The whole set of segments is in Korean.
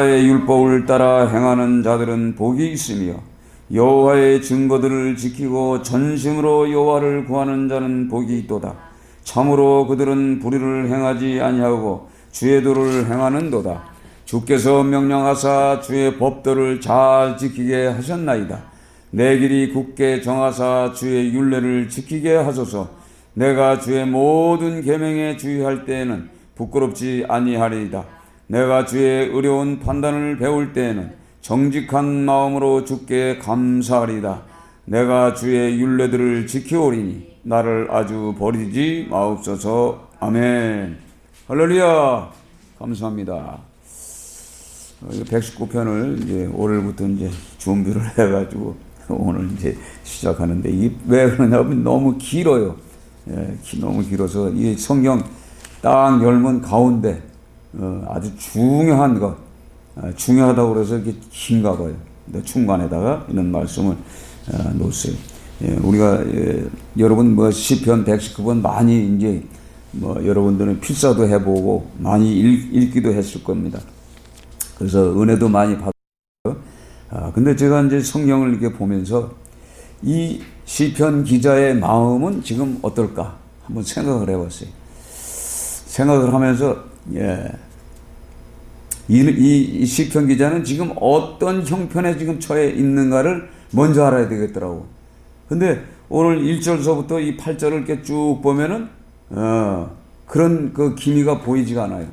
여호와의 율법을 따라 행하는 자들은 복이 있으며 여호와의 증거들을 지키고 전심으로 여호와를 구하는 자는 복이 있도다. 참으로 그들은 불의를 행하지 아니하고 주의 도를 행하는도다. 주께서 명령하사 주의 법도를 잘 지키게 하셨나이다. 내 길이 굳게 정하사 주의 율례를 지키게 하소서. 내가 주의 모든 계명에 주의할 때에는 부끄럽지 아니하리이다. 내가 주의 의로운 판단을 배울 때에는 정직한 마음으로 주께 감사하리이다. 내가 주의 율례들을 지키오리니 나를 아주 버리지 마옵소서. 아멘. 할렐루야. 감사합니다. 119편을 이제 올해부터 이제 준비를 해가지고 오늘 이제 시작하는데, 이 왜 그러냐면 너무 길어요. 예, 너무 길어서 이 성경 딱 열면 가운데 아주 중요한 것, 중요하다고 그래서 이렇게 긴가 봐요. 근데 중간에다가 이런 말씀을 놓으세요. 예, 우리가 여러분 시편 119번 많이 이제 여러분들은 필사도 해보고 많이 읽기도 했을 겁니다. 그래서 은혜도 많이 받았어요. 근데 제가 이제 성경을 이렇게 보면서 이 시편 기자의 마음은 지금 어떨까 한번 생각을 해봤어요. 생각을 하면서 이 시편 기자는 지금 어떤 형편에 지금 처해 있는가를 먼저 알아야 되겠더라고. 근데 오늘 1절서부터 이 8절을 이렇게 쭉 보면은 그런 그 기미가 보이지가 않아요.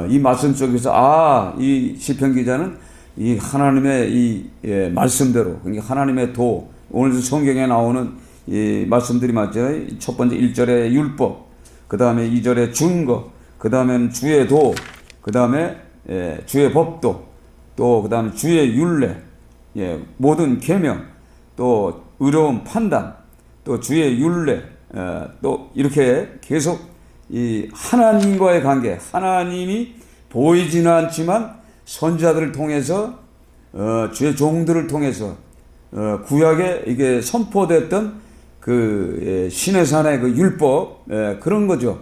이 말씀 속에서 이 시편 기자는 이 하나님의 이 말씀대로, 그러니까 하나님의 도, 오늘 성경에 나오는 이 말씀들이 맞잖아요. 첫 번째 1절의 율법, 그 다음에 2절의 증거, 그 다음에 주의 도, 그 다음에 주의 법도, 또 그 다음에 주의 율례, 모든 계명, 또 의로운 판단, 또 주의 율례, 또 이렇게 계속 이 하나님과의 관계, 하나님이 보이지는 않지만 선지자들을 통해서 주의 종들을 통해서 구약에 이게 선포됐던 그 신의 산의 그 율법, 그런 거죠.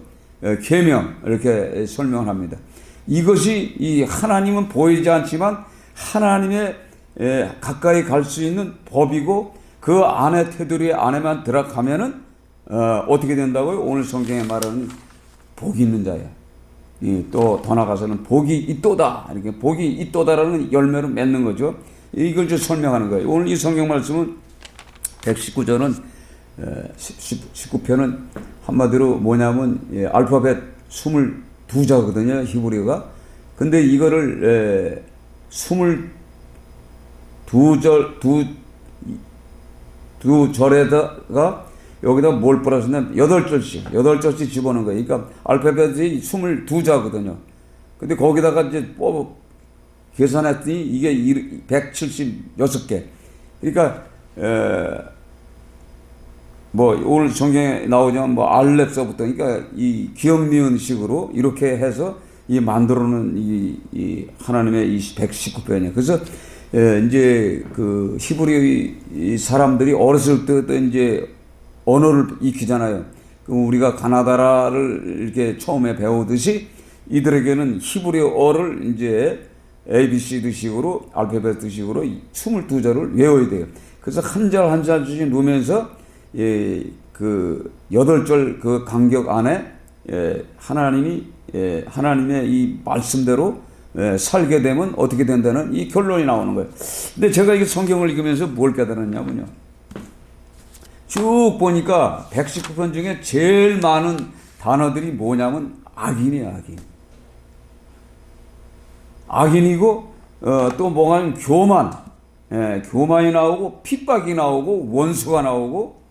계명, 이렇게 설명을 합니다. 이것이 이 하나님은 보이지 않지만 하나님의 가까이 갈 수 있는 법이고, 그 안에 테두리 안에만 들어가면은 어떻게 된다고요? 오늘 성경에 말하는 복이 있는 자야. 또 더 나가서는 복이 있도다. 이렇게 복이 있도다라는 열매로 맺는 거죠. 이걸 좀 설명하는 거예요. 오늘 이 성경 말씀은 119절은 19편은 한마디로 뭐냐면 알파벳 22자거든요. 히브리어가. 근데 이거를 22절에다가 여기다 뭘 플러스냐면 8절씩 집어넣은 거예요. 그러니까 알파벳이 22자거든요. 근데 거기다가 이제 계산했더니 이게 176개. 그러니까 오늘 성경에 나오지만 알렙서부터, 그러니까 이 기억 니은 식으로 이렇게 해서 이 만들어놓은 이 하나님의 이 119편이에요. 그래서 이제 그 히브리 사람들이 어렸을 때부터 이제 언어를 익히잖아요. 그럼 우리가 가나다라를 이렇게 처음에 배우듯이 이들에게는 히브리어를 이제 ABCD 식으로, 알파벳 식으로 22절을 외워야 돼요. 그래서 한 절 한 절씩 놓으면서 그 8절 그 간격 안에 하나님의 이 말씀대로 살게 되면 어떻게 된다는 이 결론이 나오는 거예요. 근데 제가 이게 성경을 읽으면서 뭘 깨달았냐면요. 쭉 보니까 119편 중에 제일 많은 단어들이 뭐냐면 악인이에요, 악인. 악인이고, 또 뭐가 교만, 교만이 나오고, 핍박이 나오고, 원수가 나오고,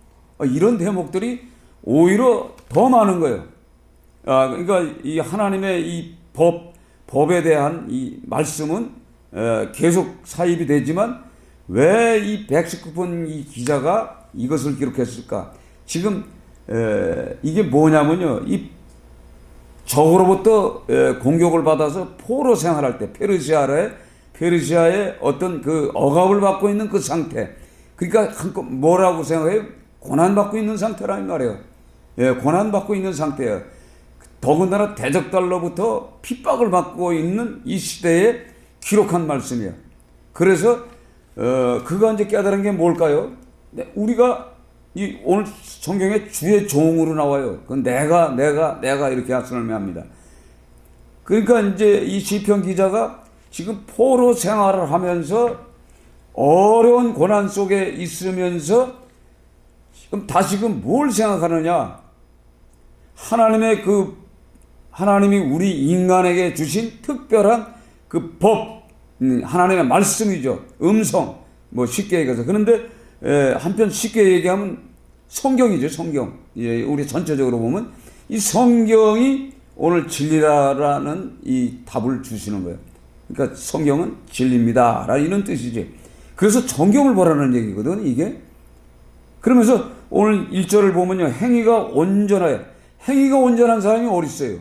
이런 대목들이 오히려 더 많은 거예요. 그러니까 이 하나님의 이 법에 대한 이 말씀은 계속 사입이 되지만 왜 이 119편 이 기자가 이것을 기록했을까? 지금 이게 뭐냐면요, 이 적으로부터 공격을 받아서 포로 생활할 때 페르시아의 어떤 그 억압을 받고 있는 그 상태, 그러니까 뭐라고 생각해요? 고난받고 있는 상태라는 말이에요. 고난받고 있는 상태예요. 더군다나 대적달로부터 핍박을 받고 있는 이 시대에 기록한 말씀이에요. 그래서 그가 이제 깨달은 게 뭘까요? 우리가 이 오늘 성경에 주의 종으로 나와요. 그건 내가 이렇게 설명합니다. 그러니까 이제 이 시편 기자가 지금 포로 생활을 하면서 어려운 고난 속에 있으면서 지금 다시금 뭘 생각하느냐? 하나님이 우리 인간에게 주신 특별한 그 법, 하나님의 말씀이죠. 음성, 뭐 쉽게 얘기해서. 그런데 한편 쉽게 얘기하면 성경이죠, 성경. 예, 우리 전체적으로 보면 이 성경이 오늘 진리라는 이 답을 주시는 거예요. 그러니까 성경은 진리입니다. 라는 이런 뜻이지. 그래서 성경을 보라는 얘기거든, 이게. 그러면서 오늘 1절을 보면요. 행위가 온전하여. 행위가 온전한 사람이 어디 있어요?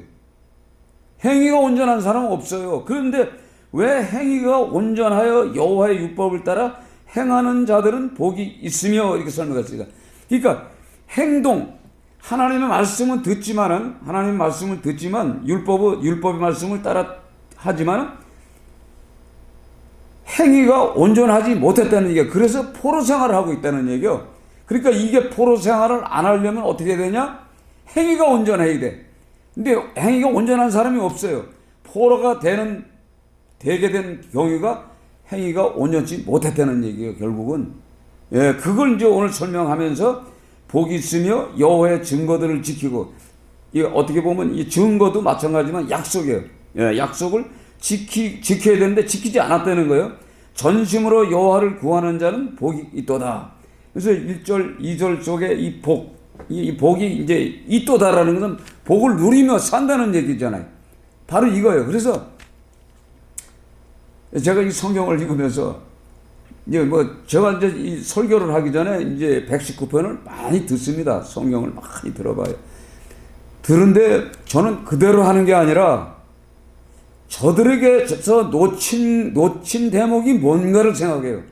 행위가 온전한 사람은 없어요. 그런데 왜 행위가 온전하여 여호와의 율법을 따라 행하는 자들은 복이 있으며 이렇게 설명했습니다. 그러니까 행동, 하나님의 말씀은 듣지만 율법의 말씀을 따라 하지만 행위가 온전하지 못했다는 얘기예요. 그래서 포로 생활을 하고 있다는 얘기예요. 그러니까 이게 포로 생활을 안 하려면 어떻게 되냐? 행위가 온전해야 돼. 근데 행위가 온전한 사람이 없어요. 포로가 되게 된 경우가 행위가 온전치 못했다는 얘기예요, 결국은. 예, 그걸 이제 오늘 설명하면서 복이 있으며 여호와의 증거들을 지키고, 이 어떻게 보면 이 증거도 마찬가지지만 약속이에요. 예, 약속을 지켜야 되는데 지키지 않았다는 거예요. 전심으로 여호와를 구하는 자는 복이 있도다. 그래서 1절, 2절 속에 이 복이 이제 있도다라는 것은 복을 누리며 산다는 얘기잖아요. 바로 이거예요. 그래서 제가 이 성경을 읽으면서 제가 이제 이 설교를 하기 전에 이제 119편을 많이 듣습니다. 성경을 많이 들어봐요. 들은데 저는 그대로 하는 게 아니라 저들에게서 놓친 대목이 뭔가를 생각해요.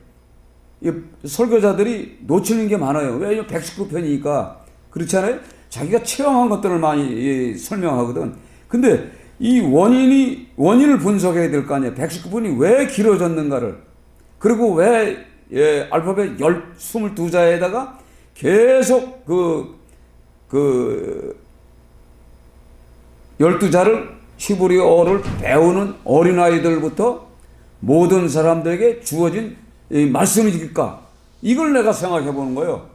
이 설교자들이 놓치는 게 많아요. 왜? 119편이니까. 그렇잖아요? 자기가 체험한 것들을 많이 설명하거든. 근데 이 원인을 분석해야 될 거 아니에요. 119편이 왜 길어졌는가를. 그리고 왜 알파벳 22자에다가 계속 12자를 히브리어를 배우는 어린아이들부터 모든 사람들에게 주어진 이 말씀이니까 이걸 내가 생각해 보는 거예요.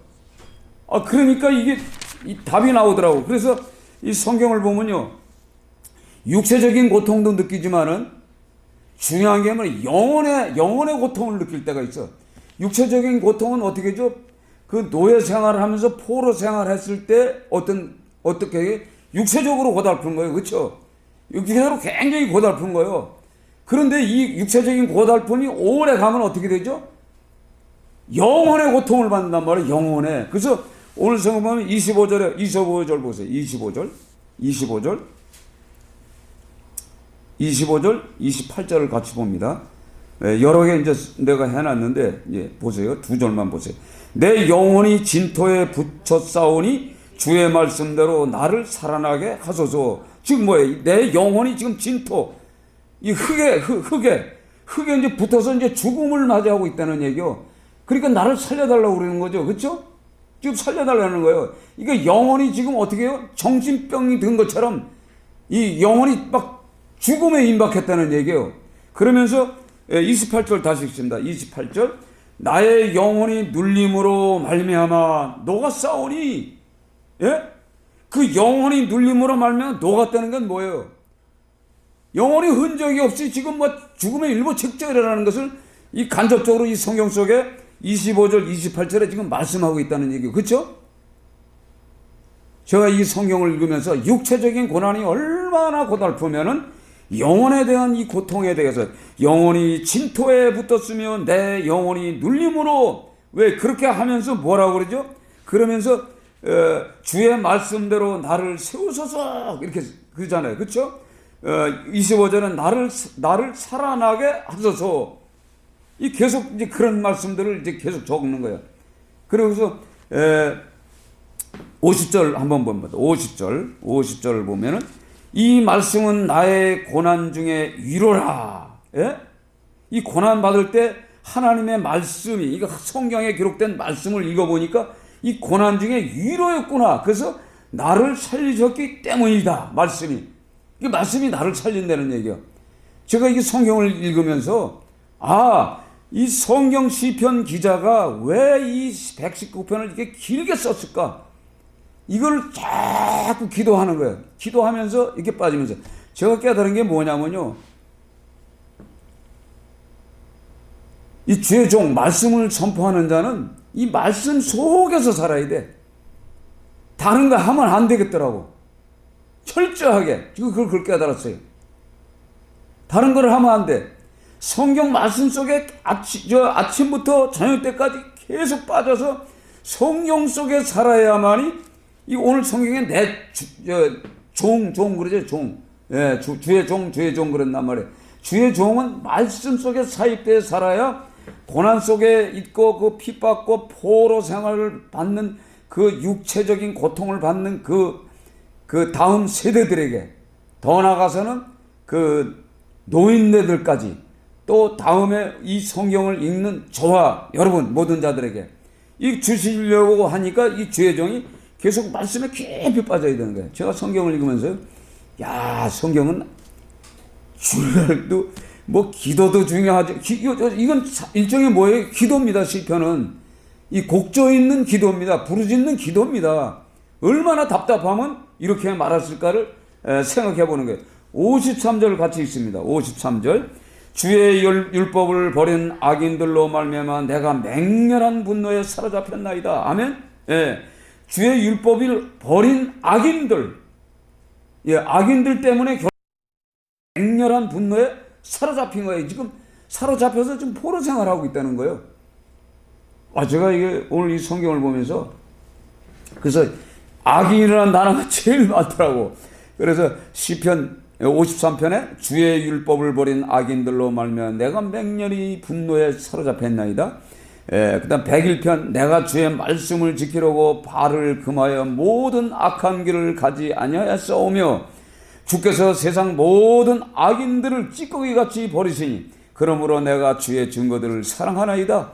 그러니까 이게 이 답이 나오더라고. 그래서 이 성경을 보면요, 육체적인 고통도 느끼지만은 중요한 게 뭐냐, 영혼의 고통을 느낄 때가 있어. 육체적인 고통은 어떻게 죠? 그 노예 생활을 하면서 포로 생활했을 때 어떻게 육체적으로 고달픈 거예요, 그렇죠? 육체적으로 굉장히 고달픈 거예요. 그런데 이 육체적인 고달픔이 오래 가면 어떻게 되죠? 영혼의 고통을 받는단 말이에요, 영혼의. 그래서 오늘 성경 보면 25절 보세요. 25절, 28절을 같이 봅니다. 여러 개 이제 내가 해놨는데, 보세요. 두 절만 보세요. 내 영혼이 진토에 붙여 싸우니 주의 말씀대로 나를 살아나게 하소서. 지금 뭐예요? 내 영혼이 지금 진토, 이 흙에 이제 붙어서 이제 죽음을 맞이하고 있다는 얘기요. 그러니까 나를 살려달라고 그러는 거죠. 그렇죠? 지금 살려달라는 거예요. 그러니까 영혼이 지금 어떻게 해요? 정신병이 든 것처럼 이 영혼이 막 죽음에 임박했다는 얘기예요. 그러면서 28절 다시 읽습니다. 28절. 나의 영혼이 눌림으로 말미암아 녹았사오니, 예? 그 영혼이 눌림으로 말미암아 녹았다는 건 뭐예요? 영혼이 흔적이 없이 지금 죽음의 일부 직전이라는 것을 이 간접적으로 이 성경 속에 25절, 28절에 지금 말씀하고 있다는 얘기예요. 그렇죠? 제가 이 성경을 읽으면서 육체적인 고난이 얼마나 고달프면은 영혼에 대한 이 고통에 대해서, 영혼이 진토에 붙었으면 내 영혼이 눌림으로, 왜 그렇게 하면서 뭐라고 그러죠? 그러면서 주의 말씀대로 나를 세우소서 이렇게 그러잖아요. 그렇죠? 25절은 나를 살아나게 하소서. 이 계속 이제 그런 말씀들을 이제 계속 적는 거예요. 그래서 50절 한번 봅니다. 50절을 보면은 이 말씀은 나의 고난 중에 위로라. 예? 이 고난 받을 때 하나님의 말씀이, 이거 성경에 기록된 말씀을 읽어보니까 이 고난 중에 위로였구나. 그래서 나를 살리셨기 때문이다. 말씀이. 이 말씀이 나를 살린다는 얘기야. 제가 이 성경을 읽으면서 이 성경 시편 기자가 왜 이 119편을 이렇게 길게 썼을까? 이걸 자꾸 기도하는 거예요. 기도하면서 이렇게 빠지면서 제가 깨달은 게 뭐냐면요, 이 주의 종 말씀을 선포하는 자는 이 말씀 속에서 살아야 돼. 다른 거 하면 안 되겠더라고. 철저하게. 지금 그걸 깨달았어요. 다른 걸 하면 안 돼. 성경 말씀 속에 아침부터 저녁 때까지 계속 빠져서 성경 속에 살아야만이 이 오늘 성경에 내 종 그러죠. 종. 예, 주의 종 그랬단 말이에요. 주의 종은 말씀 속에 사입되어 살아야 고난 속에 있고 그 핍받고 포로 생활을 받는 그 육체적인 고통을 받는 그 다음 세대들에게, 더 나아가서는 그 노인네들까지, 또 다음에 이 성경을 읽는 저와 여러분 모든 자들에게 이 주시려고 하니까 이 주의 종이 계속 말씀에 깊이 빠져야 되는 거예요. 제가 성경을 읽으면서요, 성경은 주일날도 뭐 기도도 중요하죠. 이건 일종의 뭐예요? 기도입니다. 시편은 이 곡조 있는 기도입니다. 부르짖는 기도입니다. 얼마나 답답하면 이렇게 말했을까를 생각해 보는 거예요. 53절 같이 있습니다. 53절. 주의 율법을 버린 악인들로 말미암아 내가 맹렬한 분노에 사로잡혔나이다. 아멘. 예. 주의 율법을 버린 악인들. 예, 악인들 때문에 맹렬한 분노에 사로잡힌 거예요. 지금 사로잡혀서 지금 포로 생활하고 있다는 거예요. 제가 이게 오늘 이 성경을 보면서 그래서 악인이라는 단어가 제일 많더라고. 그래서 시편 53편에 주의 율법을 버린 악인들로 말미암아 내가 맹렬히 분노에 사로잡혔나이다. 그다음 101편 내가 주의 말씀을 지키려고 발을 금하여 모든 악한 길을 가지 아니하였사오며 주께서 세상 모든 악인들을 찌꺼기같이 버리시니 그러므로 내가 주의 증거들을 사랑하나이다.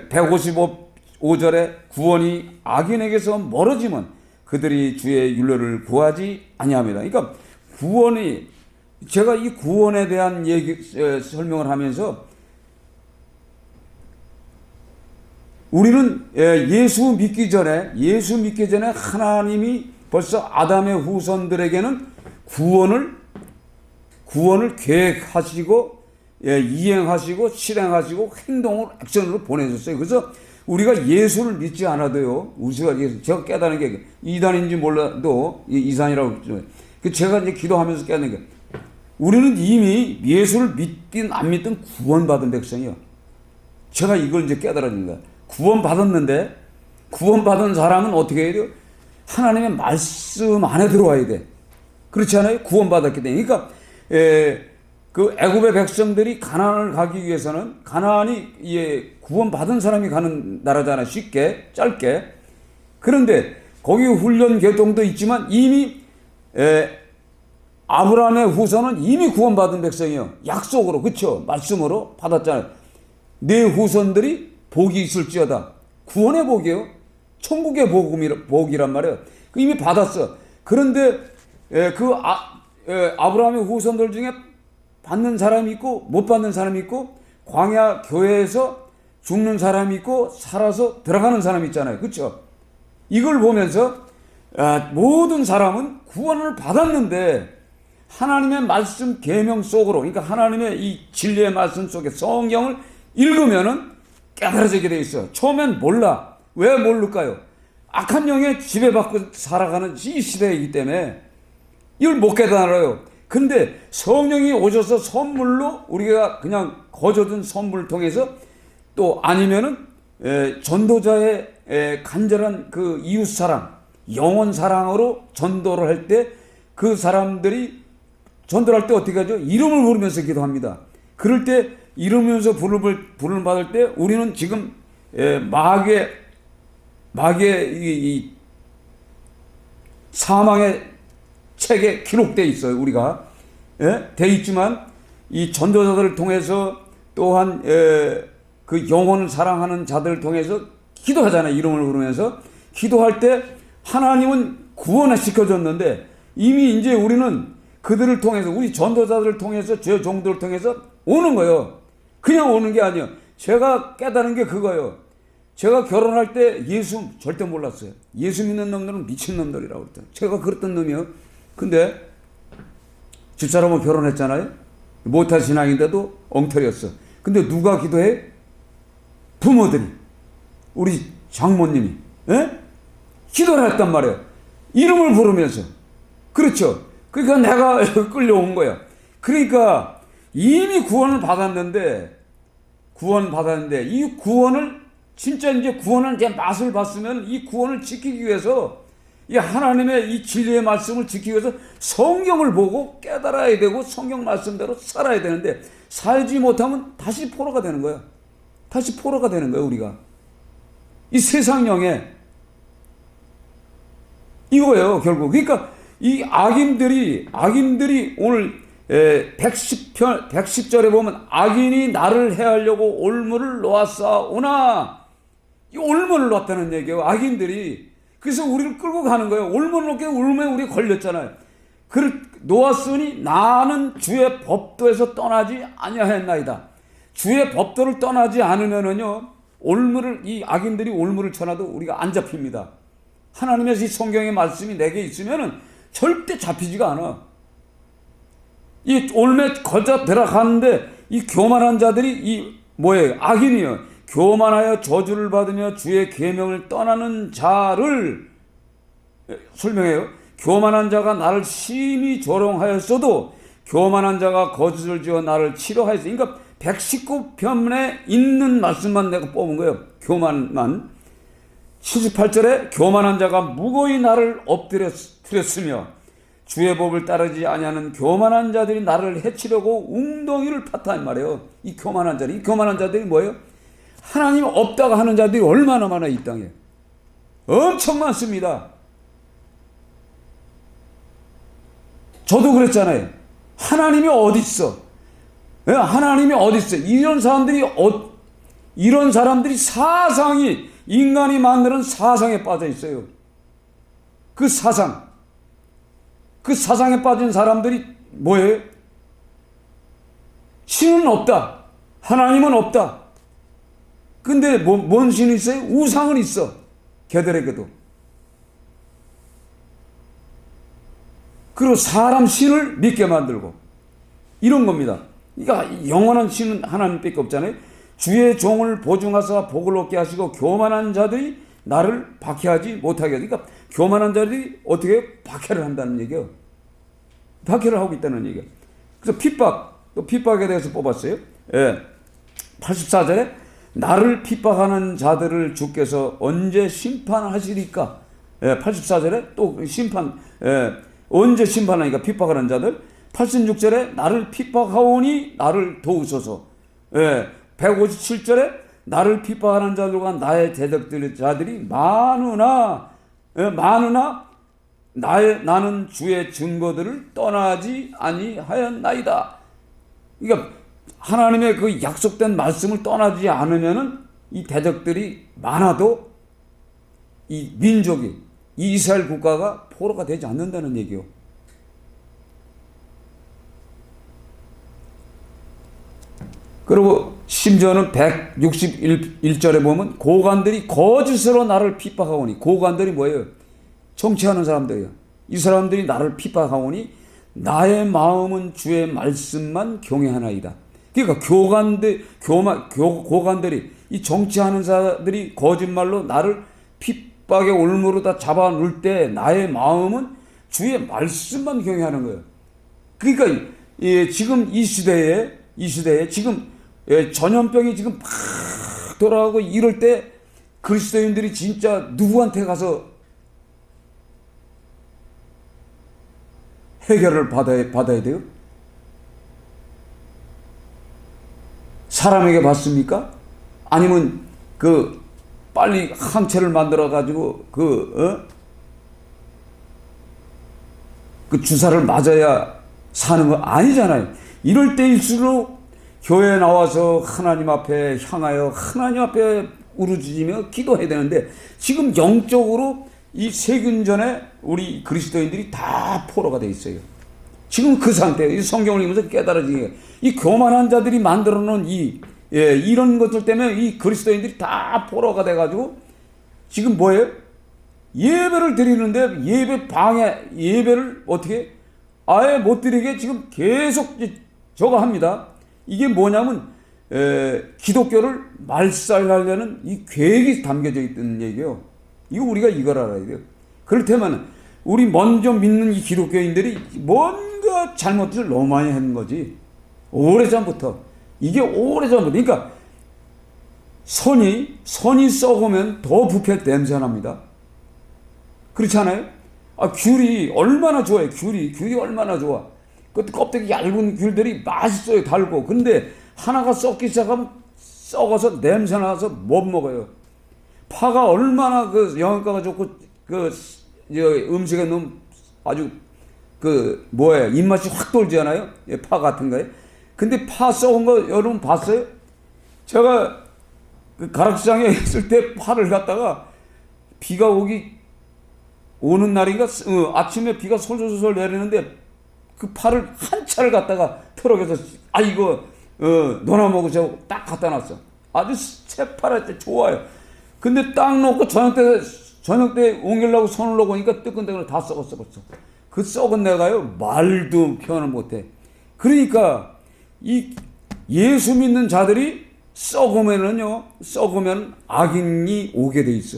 155절에 구원이 악인에게서 멀어지면 그들이 주의 율례를 구하지 아니합니다. 그러니까 구원이, 제가 이 구원에 대한 설명을 하면서 우리는 예수 믿기 전에 하나님이 벌써 아담의 후손들에게는 구원을 계획하시고 이행하시고 실행하시고 행동을 액션으로 보내줬어요. 그래서 우리가 예수를 믿지 않아도요, 제가 깨달은 게 이단인지 몰라도 이산이라고 제가 이제 기도하면서 깨닫는 게, 우리는 이미 예수를 믿든 안 믿든 구원받은 백성이요. 제가 이걸 이제 깨달은 거야. 구원받았는데 구원받은 사람은 어떻게 해야 돼요? 하나님의 말씀 안에 들어와야 돼. 그렇지 않아요? 구원받았기 때문에. 그러니까 그 애굽의 백성들이 가나안을 가기 위해서는, 가나안이 구원받은 사람이 가는 나라잖아요. 쉽게 짧게. 그런데 거기 훈련 계통도 있지만 이미 아브라함의 후손은 이미 구원받은 백성이에요. 약속으로, 그렇죠? 말씀으로 받았잖아요. 내 후손들이 복이 있을지어다. 구원의 복이에요. 천국의 복이란 말이에요. 이미 받았어. 그런데 아브라함의 후손들 중에 받는 사람이 있고 못 받는 사람이 있고, 광야 교회에서 죽는 사람이 있고 살아서 들어가는 사람이 있잖아요. 그렇죠? 이걸 보면서 모든 사람은 구원을 받았는데 하나님의 말씀 계명 속으로, 그러니까 하나님의 이 진리의 말씀 속에 성경을 읽으면은 깨달아지게 돼 있어요. 처음엔 몰라. 왜 모를까요? 악한 영에 지배받고 살아가는 이 시대이기 때문에 이걸 못 깨달아요. 근데 성령이 오셔서 선물로, 우리가 그냥 거저든 선물을 통해서, 또 아니면은 전도자의 간절한 그 이웃사랑, 영혼사랑으로 전도를 할 때, 그 사람들이 전도를 할 때 어떻게 하죠? 이름을 부르면서 기도합니다. 그럴 때 이러면서 부름을 받을 때 우리는 지금 마귀의 이 사망의 책에 기록되어 있어요. 우리가 돼 있지만 이 전도자들을 통해서 또한 그 영혼을 사랑하는 자들을 통해서 기도하잖아요. 이름을 부르면서 기도할 때 하나님은 구원을 시켜줬는데 이미 이제 우리는 그들을 통해서 우리 전도자들을 통해서 죄 종들을 통해서 오는 거예요. 그냥 오는 게 아니에요. 제가 깨달은 게 그거예요. 제가 결혼할 때 예수 절대 몰랐어요. 예수 믿는 놈들은 미친놈들이라고 그랬더니 제가 그랬던 놈이요. 근데 집사람하고 결혼했잖아요. 못할 신앙인데도 엉터리였어. 근데 누가 기도해? 부모들이, 우리 장모님이 기도를 했단 말이에요. 이름을 부르면서. 그렇죠. 그러니까 내가 끌려온 거야. 그러니까 이미 구원을 받았는데 이 구원을 진짜 이제 구원을 이제 맛을 봤으면 이 구원을 지키기 위해서 이 하나님의 이 진리의 말씀을 지키기 위해서 성경을 보고 깨달아야 되고 성경 말씀대로 살아야 되는데 살지 못하면 다시 포로가 되는 거야. 다시 포로가 되는 거야, 우리가. 이 세상령에 이거예요, 결국. 그러니까 이 악인들이 오늘 110절에 보면 악인이 나를 해하려고 올무를 놓았사오나, 이 올무를 놓았다는 얘기예요, 악인들이. 그래서 우리를 끌고 가는 거예요. 올무를 놓게 울면 우리 걸렸잖아요. 놓았으니 나는 주의 법도에서 떠나지 아니하였나이다. 주의 법도를 떠나지 않으면은요, 이 악인들이 올무를 쳐놔도 우리가 안 잡힙니다. 하나님의 이 성경의 말씀이 내게 있으면은 절대 잡히지가 않아. 이 올매 거저 들어가는데 이 교만한 자들이 뭐예요? 악인이요. 교만하여 저주를 받으며 주의 계명을 떠나는 자를 설명해요. 교만한 자가 나를 심히 조롱하였어도 교만한 자가 거짓을 지어 나를 치료하였어. 그러니까 119편에 있는 말씀만 내가 뽑은 거예요. 교만만. 78절에 교만한 자가 무고히 나를 엎드렸으며 주의 법을 따르지 아니하는 교만한 자들이 나를 해치려고 웅덩이를 팠다 이 말이에요. 이 교만한 자들이 뭐예요? 하나님 없다고 하는 자들이 얼마나 많아, 이 땅에. 엄청 많습니다. 저도 그랬잖아요. 하나님이 어디 있어? 하나님이 어디 있어? 이런 사람들이 인간이 만드는 사상에 빠져 있어요. 그 사상에 빠진 사람들이 뭐예요? 신은 없다. 하나님은 없다. 근데 뭔 신이 있어요? 우상은 있어. 걔들에게도. 그리고 사람 신을 믿게 만들고 이런 겁니다. 그러니까 영원한 신은 하나님밖에 없잖아요. 주의 종을 보증하사 복을 얻게 하시고 교만한 자들이 나를 박해하지 못하게 하시고, 그러니까 교만한 자들이 어떻게 박해를 한다는 얘기예요. 박해를 하고 있다는 얘기예요. 그래서 핍박에 대해서 뽑았어요. 84절에 나를 핍박하는 자들을 주께서 언제 심판하시리까? 84절에 또 언제 심판하니까 핍박하는 자들. 86절에 나를 핍박하오니 나를 도우소서. 157절에 나를 핍박하는 자들과 나의 대적자들이 많으나 나는 주의 증거들을 떠나지 아니하였나이다. 그러니까 하나님의 그 약속된 말씀을 떠나지 않으면은 이 대적들이 많아도 이 민족이, 이 이스라엘 국가가 포로가 되지 않는다는 얘기요. 그리고 심지어는 161절에 보면 고관들이 거짓으로 나를 핍박하오니, 고관들이 뭐예요? 정치하는 사람들이에요. 이 사람들이 나를 핍박하오니 나의 마음은 주의 말씀만 경외하나이다. 그러니까 고관들이, 이 정치하는 자들이 거짓말로 나를 핍박의 올무로다 잡아 놓을 때 나의 마음은 주의 말씀만 경외하는 거예요. 그러니까 지금 이 시대에 지금 전염병이 지금 막 돌아가고 이럴 때 그리스도인들이 진짜 누구한테 가서 해결을 받아야 돼요? 사람에게 받습니까? 아니면 빨리 항체를 만들어 가지고 그 주사를 맞아야 사는 거 아니잖아요. 이럴 때일수록 교회에 나와서 하나님 앞에 향하여 하나님 앞에 우러지며 기도해야 되는데 지금 영적으로 이 세균전에 우리 그리스도인들이 다 포로가 돼 있어요. 지금 그 상태예요. 이 성경을 읽으면서 깨달아지는 게 이 교만한 자들이 만들어 놓은 이런 것들 때문에 이 그리스도인들이 다 포로가 돼 가지고 지금 뭐예요? 예배를 드리는데 예배를 어떻게 아예 못 드리게 지금 계속 저거 합니다. 이게 뭐냐면 기독교를 말살하려는 이 계획이 담겨져 있다는 얘기예요. 이거 우리가 이걸 알아야 돼요. 그렇다면 우리 먼저 믿는 이 기독교인들이 뭔가 잘못을 너무 많이 하는 거지. 오래전부터. 이게 오래전부터. 그러니까 선이 썩으면 더 부패 냄새 납니다. 그렇지 않아요? 귤이 얼마나 좋아요. 귤이 얼마나 좋아. 그 껍데기 얇은 귤들이 맛있어요. 달고. 근데 하나가 썩기 시작하면 썩어서 냄새 나서 못 먹어요. 파가 얼마나 그 영양가가 좋고 그 음식에 넣으면 아주 그 뭐예요? 입맛이 확 돌잖아요. 파 같은 거에. 근데 파 썩은 거 여러분 봤어요? 제가 그 가락시장에 있을 때 파를 갖다가 비가 오는 날인가 아침에 비가 솔솔솔 내리는데 그 파를 한 차를 갖다가 트럭에서 이거 너나 먹으자고 딱 갖다 놨어. 아주 새파랗게 좋아요. 근데 딱 놓고 저녁 때 옮기려고 손을 놓으니까 뜨끈뜨끈 다 썩었어 벌써. 그 썩은 내가요 말도 표현을 못해. 그러니까 이 예수 믿는 자들이 썩으면 악인이 오게 돼 있어.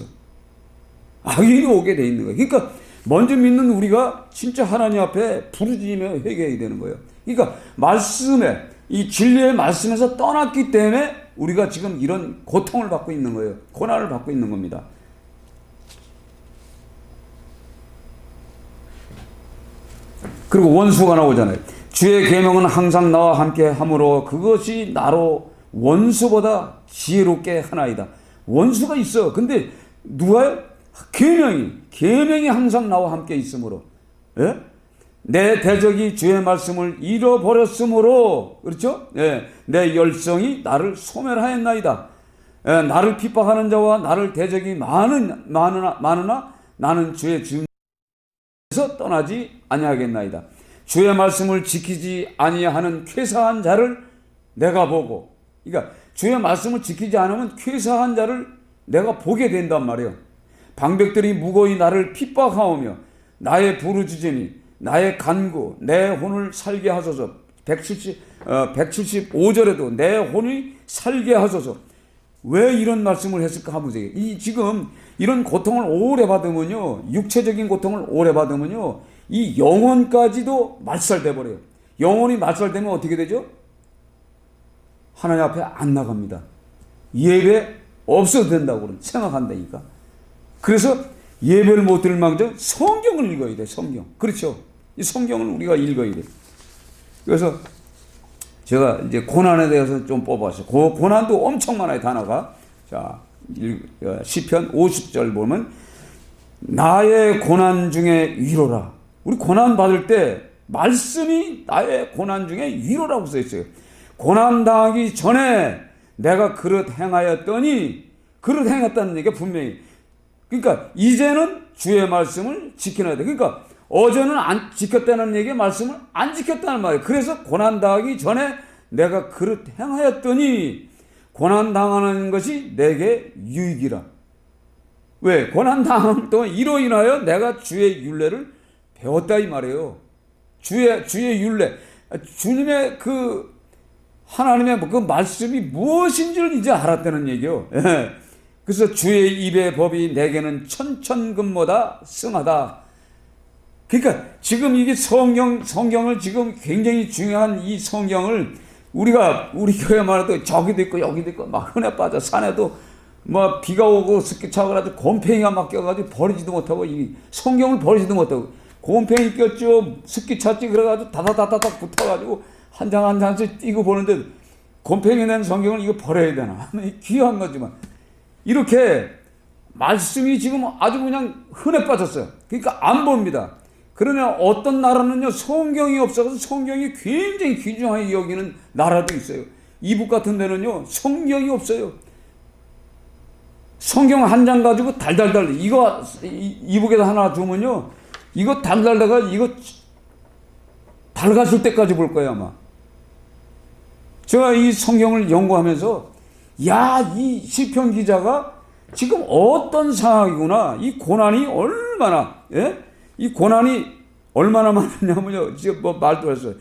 악인이 오게 돼 있는 거예요. 그러니까 먼저 믿는 우리가 진짜 하나님 앞에 부르짖으며 회개해야 되는 거예요. 그러니까 말씀에 이 진리의 말씀에서 떠났기 때문에 우리가 지금 이런 고통을 받고 있는 거예요. 고난을 받고 있는 겁니다. 그리고 원수가 나오잖아요. 주의 계명은 항상 나와 함께 함으로 그것이 나로 원수보다 지혜롭게 하나이다. 원수가 있어. 근데 누가요? 계명이 항상 나와 함께 있으므로. 예? 내 대적이 주의 말씀을 잃어버렸으므로, 그렇죠? 예. 내 열성이 나를 소멸하였나이다. 예. 나를 핍박하는 자와 나를 대적이 많으나 나는 주의 증에서 떠나지 아니하겠나이다. 주의 말씀을 지키지 아니하는 쾌사한 자를 내가 보고, 그러니까 주의 말씀을 지키지 않으면 쾌사한 자를 내가 보게 된단 말이에요. 방백들이 무거이 나를 핍박하오며 나의 부르짖음이 나의 간구 내 혼을 살게 하소서. 175절에도 내 혼이 살게 하소서. 왜 이런 말씀을 했을까 하면 지금 이런 고통을 오래 받으면요, 육체적인 고통을 오래 받으면요, 이 영혼까지도 말살돼 버려요. 영혼이 말살되면 어떻게 되죠? 하나님 앞에 안 나갑니다. 예배 없어도 된다고 생각한다니까. 그래서 예배를 못 드릴 망정 성경을 읽어야 돼. 성경. 그렇죠. 이 성경을 우리가 읽어야 돼. 그래서 제가 이제 고난에 대해서 좀 뽑았어요. 고난도 엄청 많아요. 단어가. 자, 시편 50절 보면 나의 고난 중에 위로라. 우리 고난 받을 때 말씀이 나의 고난 중에 위로라고 써 있어요. 고난 당하기 전에 내가 그릇 행하였더니, 그릇 행했다는 얘기가 분명히. 그러니까 이제는 주의 말씀을 지켜야 돼. 그러니까 어제는 안 지켰다는 얘기의 말씀을 안 지켰다는 말이에요. 그래서 고난 당하기 전에 내가 그릇 행하였더니 고난 당하는 것이 내게 유익이라. 왜? 고난 당함 동안 이로 인하여 내가 주의 율례를 배웠다 이 말이에요. 주의 율례, 주님의 그 하나님의 그 말씀이 무엇인지를 이제 알았다는 얘기요. 예. 그래서 주의 입의 법이 내게는 천천금보다 승하다. 그러니까 지금 이게 성경을 지금 굉장히 중요한 이 성경을 우리 교회 말해도 저기도 있고 여기도 있고 막 흔해 빠져. 산에도 뭐 비가 오고 습기 차가지고 곰팡이가 막 껴가지고 버리지도 못하고 이 성경을 버리지도 못하고 곰팡이 꼈죠. 습기 찼지. 그래가지고 다다다다닥 붙어가지고 한 장 한 장씩 띄고 보는데 곰팡이 낸 성경을 이거 버려야 되나? 귀한 거지만 이렇게 말씀이 지금 아주 그냥 흔해 빠졌어요. 그러니까 안 봅니다. 그러나 어떤 나라는요 성경이 없어서 성경이 굉장히 귀중하게 여기는 나라도 있어요. 이북 같은 데는요, 성경이 없어요. 성경 한 장 가지고 달달달, 이거, 이북에다 하나 주면요, 이거 달달다가, 이거 밝아질 때까지 볼 거예요, 아마. 제가 이 성경을 연구하면서, 야, 이 시편 기자가 지금 어떤 상황이구나. 이 고난이 얼마나, 예? 이 고난이 얼마나 많으냐면요. 지금 뭐 말도 했어요.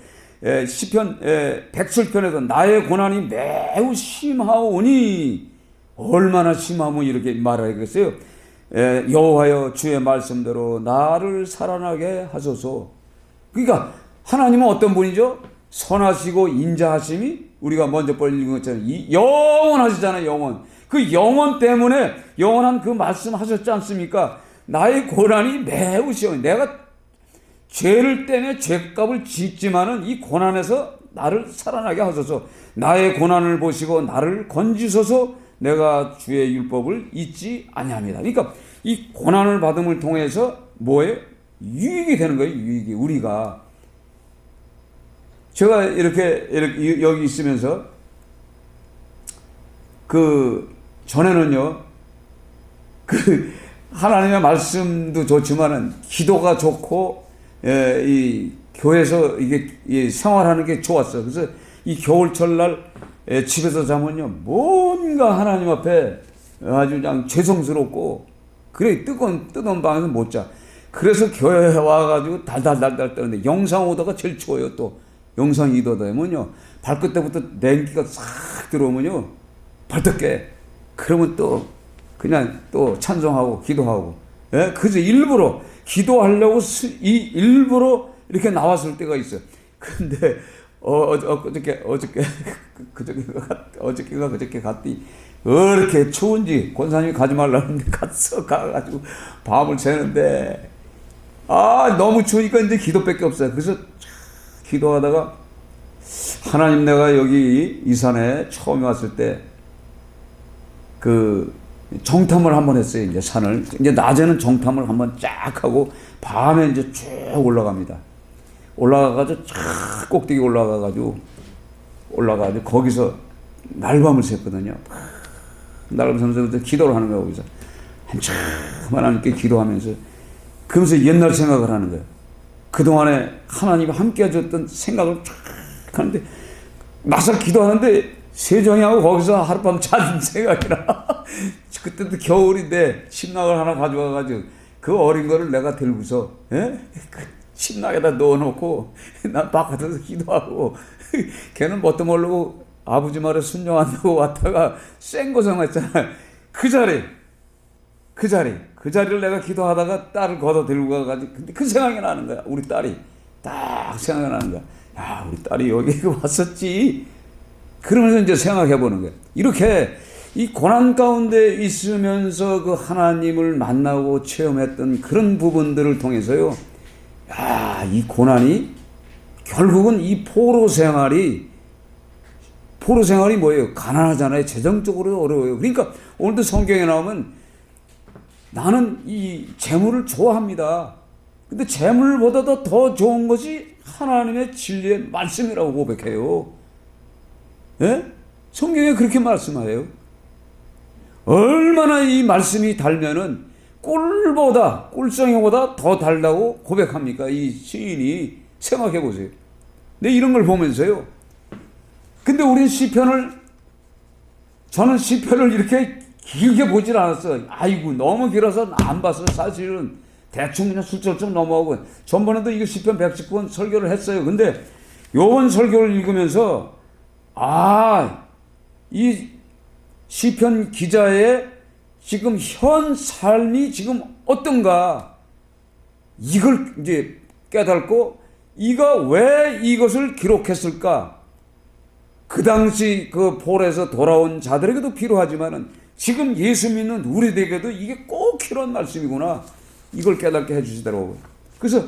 시편 107편에서 나의 고난이 매우 심하오니 얼마나 심하면 이렇게 말하겠어요. 여호와여 주의 말씀대로 나를 살아나게 하소서. 그러니까 하나님은 어떤 분이죠? 선하시고 인자하심이 우리가 먼저 읽은 것처럼 영원하시잖아요. 영원. 그 영원 때문에 영원한 그 말씀 하셨지 않습니까? 나의 고난이 매우 심해. 내가 죄를 때문에 죄값을 짓지만은 이 고난에서 나를 살아나게 하소서. 나의 고난을 보시고 나를 건지소서. 내가 주의 율법을 잊지 아니합니다. 그러니까 이 고난을 받음을 통해서 뭐예요? 유익이 되는 거예요. 유익이. 우리가 제가 이렇게 여기 있으면서 그 전에는요, 그 하나님의 말씀도 좋지만은 기도가 좋고, 이 교회에서 이게 생활하는 게 좋았어. 그래서 이 겨울철 날 집에서 자면요, 뭔가 하나님 앞에 아주 그냥 죄송스럽고, 그래 뜨거운 방에서 못 자. 그래서 교회에 와가지고 달달달달 떠는데 영상 오다가 제일 추워요. 또 영상 이도다 하면요, 발끝때부터 냉기가 싹 들어오면요, 벌떡 깨. 그러면 또 그냥 또 찬송하고 기도하고, 예? 그래서 일부러 기도하려고 일부러 이렇게 나왔을 때가 있어요. 근데 어저께가 그저께 갔더니 이렇게 추운지 권사님이 가지 말라는데 가가지고 밤을 새는데 너무 추우니까 이제 기도밖에 없어요. 그래서 기도하다가 하나님, 내가 여기 이 산에 처음에 왔을 때 그 정탐을 한번 했어요. 이제 산을 이제 낮에는 정탐을 한번 쫙 하고 밤에 이제 쭉 올라갑니다. 올라가가지고 쫙 꼭대기 올라가가지고 거기서 날밤을 샜거든요. 날밤을 새면서 기도를 하는 거예요. 거기서 한참 하나님께 기도하면서, 그러면서 옛날 생각을 하는 거예요. 그동안에 하나님이 함께 해줬던 생각을 쫙 하는데 막상 기도하는데 세정이하고 거기서 하룻밤 잔 생각이 나. 그때도 겨울인데 침낭을 하나 가져와가지고 그 어린 거를 내가 들고서, 그 침낭에다 넣어놓고 난 바깥에서 기도하고 걔는 뭣도 모르고 아버지 말에 순종한다고 왔다가 생고생했잖아요. 그 자리를 내가 기도하다가 딸을 걷어 들고 가가지고, 근데 그 생각이 나는 거야. 우리 딸이 딱 생각이 나는 거야. 야, 우리 딸이 여기 왔었지. 그러면서 이제 생각해 보는 거예요. 이렇게 이 고난 가운데 있으면서 그 하나님을 만나고 체험했던 그런 부분들을 통해서요, 야, 이 고난이 결국은 이 포로 생활이 뭐예요? 가난하잖아요. 재정적으로 어려워요. 그러니까 오늘도 성경에 나오면 나는 이 재물을 좋아합니다. 근데 재물보다도 더 좋은 것이 하나님의 진리의 말씀이라고 고백해요. 예? 성경에 그렇게 말씀하여요. 얼마나 이 말씀이 달면은 꿀송이보다 더 달다고 고백합니까? 이 시인이. 생각해 보세요. 근데 이런 걸 보면서요, 근데 우린 저는 시편을 이렇게 길게 보질 않았어요. 아이고, 너무 길어서 안 봤어요. 사실은 대충 그냥 술쩍 넘어가고, 전번에도 이거 시편 119번 설교를 했어요. 근데 요번 설교를 읽으면서 이 시편 기자의 지금 현 삶이 지금 어떤가, 이걸 이제 깨닫고, 이가 왜 이것을 기록했을까? 그 당시 그 폴에서 돌아온 자들에게도 필요하지만은 지금 예수 믿는 우리에게도 이게 꼭 필요한 말씀이구나, 이걸 깨닫게 해주시더라고요. 그래서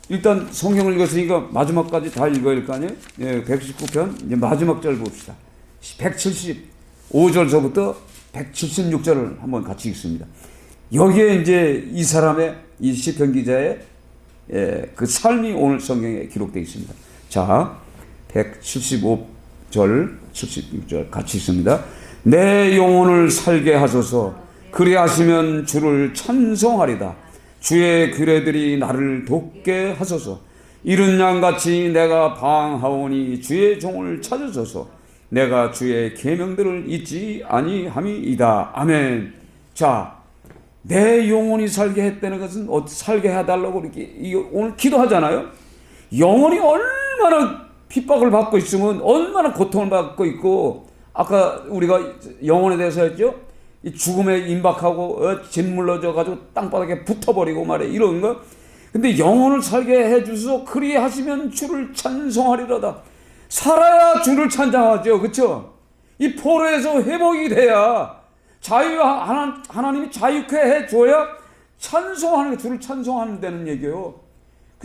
일단 성경을 읽었으니까 마지막까지 다 읽어야 할 거 아니에요? 119편 이제 마지막 절 봅시다. 175절서부터 176절을 한번 같이 읽습니다. 여기에 이제 이 사람의, 이 시편 기자의 그 삶이 오늘 성경에 기록되어 있습니다. 자, 76절 같이 있습니다. 내 영혼을 살게 하소서. 그리하시면 주를 찬송하리다. 주의 규례들이 나를 돕게 하소서. 이른 양같이 내가 방하오니 주의 종을 찾으소서. 내가 주의 계명들을 잊지 아니함이이다. 아멘. 자, 내 영혼이 살게 했다는 것은 살게 해달라고 이렇게 오늘 기도하잖아요. 영혼이 얼마나 핍박을 받고 있으면, 얼마나 고통을 받고 있고, 아까 우리가 영혼에 대해서 했죠. 이 죽음에 임박하고 짓물러져 가지고 땅바닥에 붙어버리고 말해 이런 거. 근데 영혼을 살게 해주소. 그리하시면 주를 찬송하리로다. 살아야 주를 찬양하죠. 그렇죠? 이 포로에서 회복이 돼야 하나님이 자유케 해줘야 찬송하는, 주를 찬송하는 얘기예요.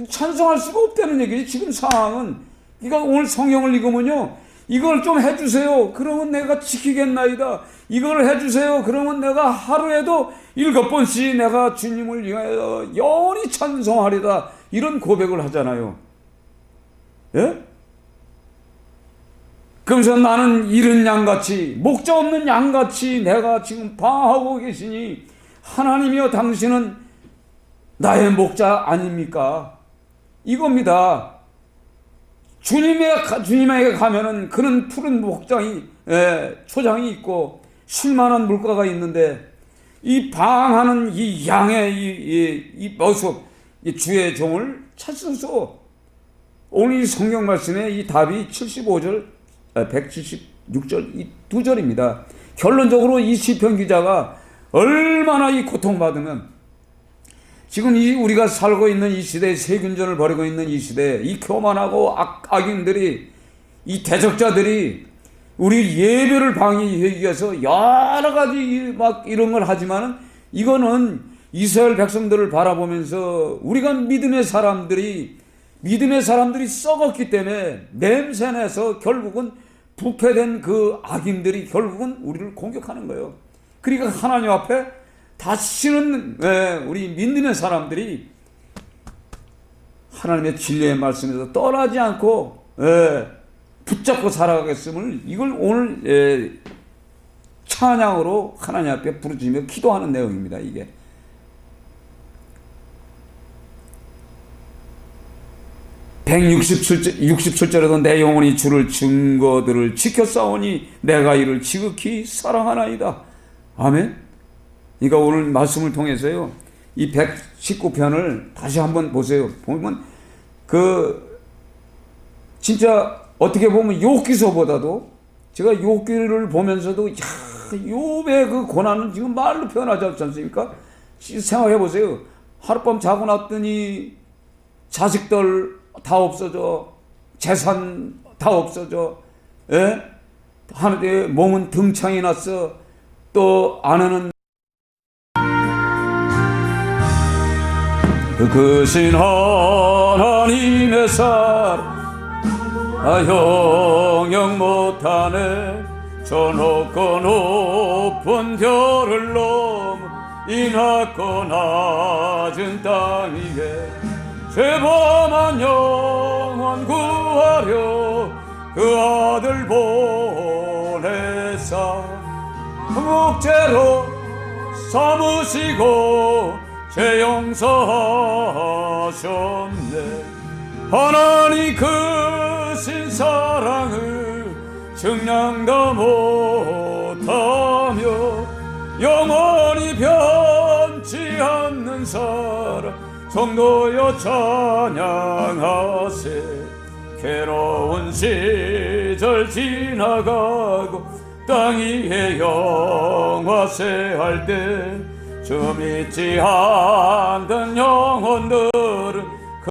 찬송할 수가 없다는 얘기지. 지금 상황은. 그러니까 오늘 성경을 읽으면요, 이걸 좀 해주세요. 그러면 내가 지키겠나이다. 이걸 해주세요. 그러면 내가 하루에도 7번씩 내가 주님을 위하여 영원히 찬송하리다. 이런 고백을 하잖아요. 예? 그러면서 나는 잃은 양같이, 목자 없는 양같이 내가 지금 방황하고 계시니 하나님이여 당신은 나의 목자 아닙니까? 이겁니다. 주님에게 가면은 그는 푸른 목장이, 초장이 있고 쉴만한 물가가 있는데, 이 방하는 이 양의 이 모습, 이 주의 종을 찾으소. 오늘 이 성경 말씀의 이 답이 75절, 176절 이 두 절입니다. 결론적으로 이 시편 기자가 얼마나 이 고통받으면, 지금 우리가 살고 있는 이 시대에, 세균전을 벌이고 있는 이 시대에 이 교만하고 악인들이, 이 대적자들이 우리 예배를 방해하기 위해서 여러 가지 막 이런 걸 하지만은, 이거는 이스라엘 백성들을 바라보면서 우리가 믿음의 사람들이 썩었기 때문에 냄새내서 결국은 부패된 그 악인들이 결국은 우리를 공격하는 거예요. 그러니까 하나님 앞에 다시는 우리 믿는 사람들이 하나님의 진리의 말씀에서 떠나지 않고 붙잡고 살아가겠음을, 이걸 오늘 찬양으로 하나님 앞에 부르짖으며 기도하는 내용입니다. 이게 167절에도 내 영혼이 주를 증거들을 지켰사오니 내가 이를 지극히 사랑하나이다. 아멘. 그러니까 오늘 말씀을 통해서요, 이 119편을 다시 한번 보세요. 보면 진짜 어떻게 보면 욥기서보다도, 제가 욥기를 보면서도 욥의 그 고난은 지금 말로 표현하지 않지 않습니까? 생각해 보세요. 하룻밤 자고 났더니 자식들 다 없어져, 재산 다 없어져, 하늘에 몸은 등창이 났어. 또 아내는 크신 하나님의 사랑 형용 못하네. 저 높고 높은 별을 넘어 이 낮고 낮은 땅 위에 죄범한 영혼 구하려 그 아들 보내사 목재로 삼으시고 죄 용서하셨네. 하나님 크신 사랑을 증량다 못하며 영원히 변치 않는 사랑 성도여 찬양하세. 괴로운 시절 지나가고 땅 위에 영화세 할 때 주 믿지 않던 영혼들